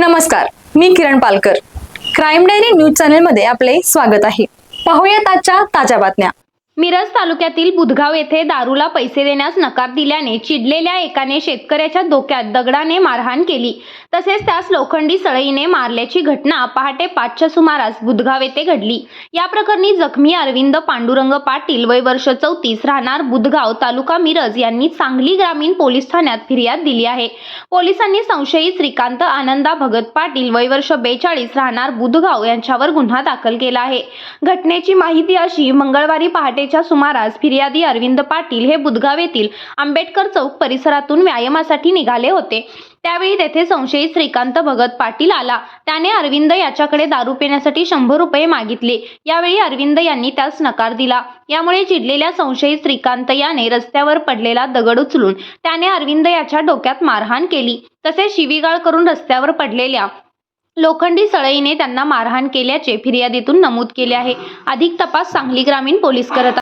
नमस्कार, मी Kiran Palkar. Crime diary news channel मध्ये आपले स्वागत आहे. पाहूयात आजच्या ताज्या बातम्या. मिरज तालुक्यातील बुधगाव येथे दारूला पैसे देण्यास नकार दिल्याने चिडलेल्या एकाने शेतकऱ्याच्या डोक्यात दगडाने मारहाण केली, तसेच त्यास लोखंडी सळईने मारल्याची घटना पहाटे 5च्या सुमारास बुधगाव येथे घडली. या प्रकरणी जखमी अरविंद पांडुरंग पाटील वय वर्ष 34 राहणार बुधगाव तालुका मिरज यांनी सांगली ग्रामीण पोलीस ठाण्यात फिर्याद दिली आहे. पोलिसांनी संशयित श्रीकांत आनंदा भगत पाटील वय वर्ष 42 राहणार बुधगाव यांच्यावर गुन्हा दाखल केला आहे. घटनेची माहिती अशी, मंगळवारी पहाटेच्या सुमारास फिर्यादी अरविंद पाटील हे बुधगाव येथील आंबेडकर चौक परिसरातून व्यायामासाठी निघाले होते. त्यावेळी तेथे संशयित श्रीकांत भगत पाटील आला. त्याने अरविंद याच्याकडे दारू पिण्यासाठी 100 रुपये मागितले. यावेळी अरविंद यांनी त्यास नकार दिला. यामुळे चिडलेल्या संशयित श्रीकांत याने रस्त्यावर पडलेला दगड उचलून त्याने अरविंद याच्या डोक्यात मारहाण केली. तसेच शिवीगाळ करून रस्त्यावर पडलेल्या लोखंडी सळईने त्यांना मारहाण केल्याचे फिर्यादीतून नमूद केले आहे. अधिक तपास सांगली ग्रामीण पोलीस करत